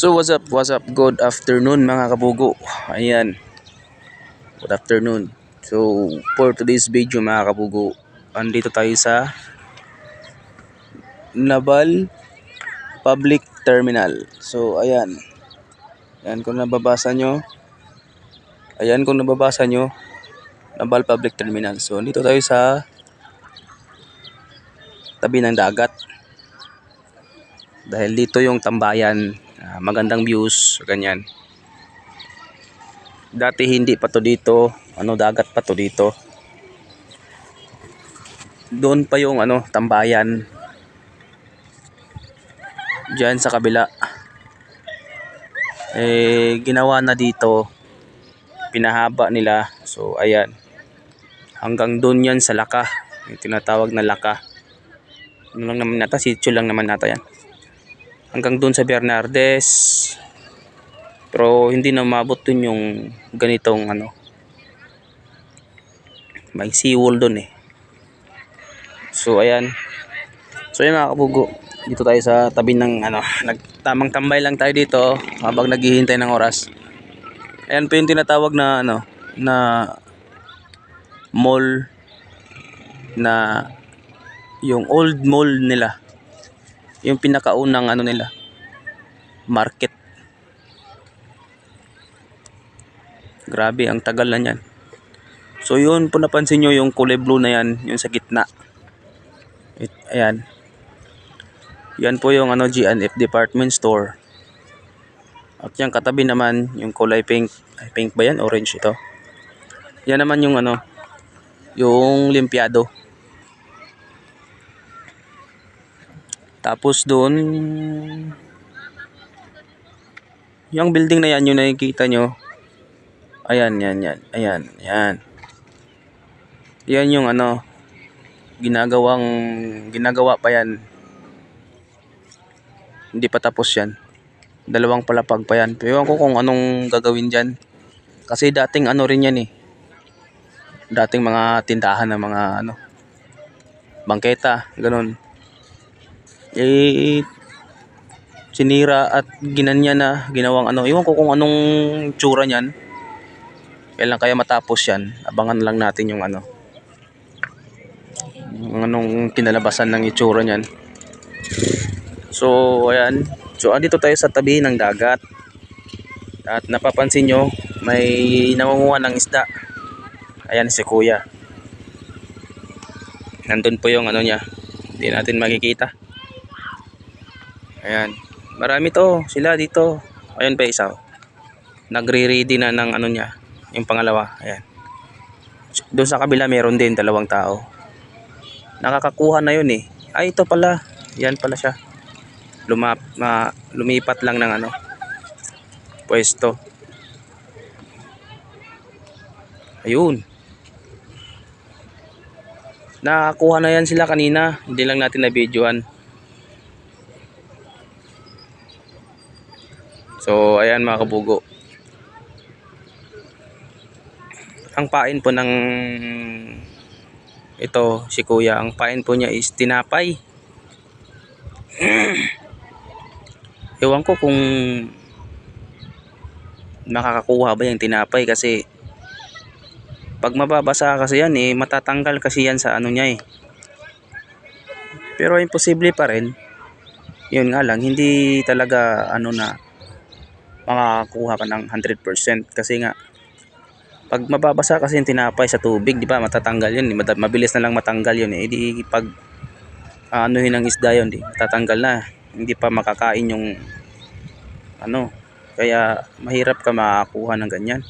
So what's up, good afternoon mga kabugo. Ayan, good afternoon. So for today's video mga kabugo, andito tayo sa Naval Public Terminal. So ayan, ayan kung nababasa nyo, Naval Public Terminal. So andito tayo sa tabi ng dagat. Dahil dito yung tambayan, magandang views, ganyan. Dati hindi pa to dito, dagat pa to dito. Doon pa yung tambayan. Diyan sa kabila. Ginawa na dito. Pinahaba nila. So ayan. Hanggang doon yan sa Laka. Yung tinatawag na Laka. Ano lang naman nata, sitio lang naman nata yan. Hanggang doon sa Bernardes. Pero hindi na umabot dun yung ganitong may seawall dun eh. So ayan. So yun mga kabugo, dito tayo sa tabi ng nagtamang tambay lang tayo dito habang naghihintay ng oras. Ayan po yung tinatawag na na mall, na yung old mall nila. Yung pinakaunang nila, market. Grabe, ang tagal na niyan. So yun po, napansin nyo yung kulay blue na yan, yung sa gitna. Ayan. Yan po yung G&F Department Store. At yung katabi naman, yung kulay pink. Ay, pink ba yan? Orange ito. Yan naman yung yung Limpiado. Tapos doon, yung building na yan, yung nakikita nyo. Ayan, yan. Ayan, yan. Yan yung ginagawa pa yan. Hindi pa tapos yan. Dalawang palapag pa yan. Pero ewan ko kung anong gagawin dyan. Kasi dating rin yan eh. Dating mga tindahan ng mga bangketa, ganun. Sinira at ginanya na, ginawang ewan ko kung anong tsura niyan. Kailan kaya matapos yan. Abangan lang natin yung anong kinalabasan ng itsura niyan. So ayan. So andito tayo sa tabi ng dagat. At napapansin nyo, may nangunguha ng isda. Ayan si kuya. Nandun po yung niya. Hindi natin makikita. Ayan. Marami to sila dito. Ayan pa isa. Nagre-ready na ng niya. Yung pangalawa. Ayan. Doon sa kabila meron din dalawang tao. Nakakakuha na yun eh. Ay, ito pala. Yan pala siya. Lumipat lang ng pwesto. Ayun. Nakakuha na yan sila kanina. Hindi lang natin na-videoan. So ayan mga kabugo. Ang pain po ng ito si kuya, ang pain po niya is tinapay. Ewan ko kung makakakuha ba yung tinapay kasi pag mababasa kasi yan matatanggal kasi yan sa niya eh. Pero imposible pa rin. Yun nga lang, hindi talaga na makakakuha ka ng 100% kasi nga pag mababasa kasi yung tinapay sa tubig, di ba, matatanggal yun, mabilis na lang matanggal yun eh. Di pag anuhin ng isda yun, di matatanggal na, hindi pa makakain yung kaya mahirap ka makakuha ng ganyan.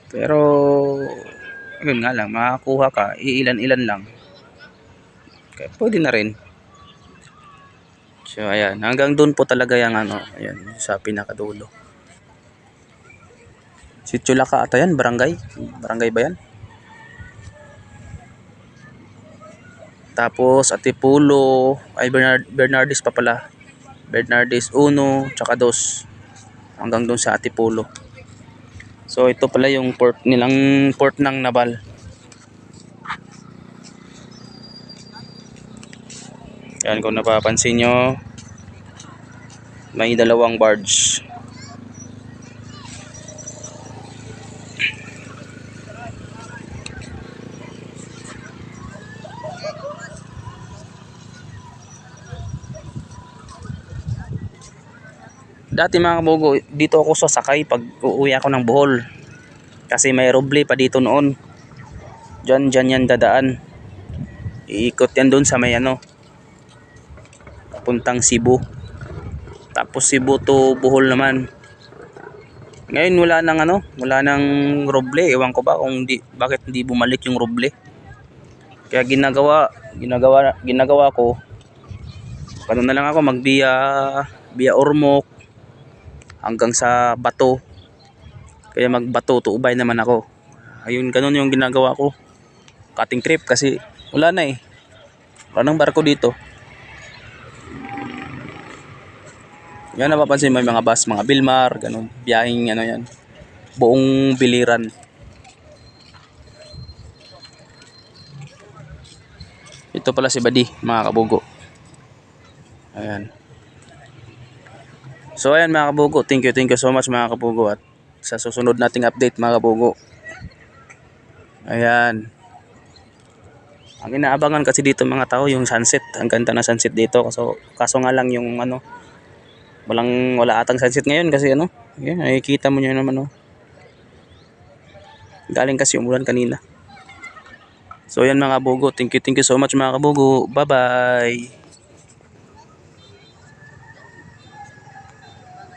Pero yun nga lang, makakuha ka iilan-ilan lang. Kaya pwede na rin. So ayan, hanggang doon po talaga yung ayan, sa pinakadulo. Sitio Laka ata yan, barangay ba yan? Tapos Atipulo, ay Bernardes pa pala. Bernardes 1, tsaka 2. Hanggang doon sa Atipulo. So ito pala yung port nilang, port ng Naval. Yan, kung napapansin nyo, may dalawang barge. Dati mga kabugo, dito ako sasakay pag uuwi ako ng Bohol. Kasi may roble pa dito noon. Diyan yan dadaan. Iikot yan doon sa may ano, puntang Cebu. Tapos Cebu to Bohol naman. Ngayon wala nang ano, wala nang roble. Ewan ko ba kung bakit hindi bumalik yung roble. Kaya ginagawa ko, ano na lang ako, via Ormoc hanggang sa Bato. Kaya magbato to Ubay naman ako. Ayun, ganun yung ginagawa ko. Cutting trip kasi wala na eh. Wala nang barko dito. Yan, napapansin may mga bus, mga Bilmar, ganun. Biyahing ano yan. Buong Biliran. Ito pala si Badi, mga kabugo. Ayan. So ayan mga kabugo, thank you so much mga kabugo, at sa susunod nating update mga kabugo. Ayan. Ang inaabangan kasi dito mga tao yung sunset. Ang ganda na sunset dito, kaso nga lang yung ano, wala atang sunset ngayon kasi ano, ayan, nakikita mo nyo naman oh. Galing kasi umulan kanina. So ayan mga kabugo, thank you so much mga kabugo. Bye bye.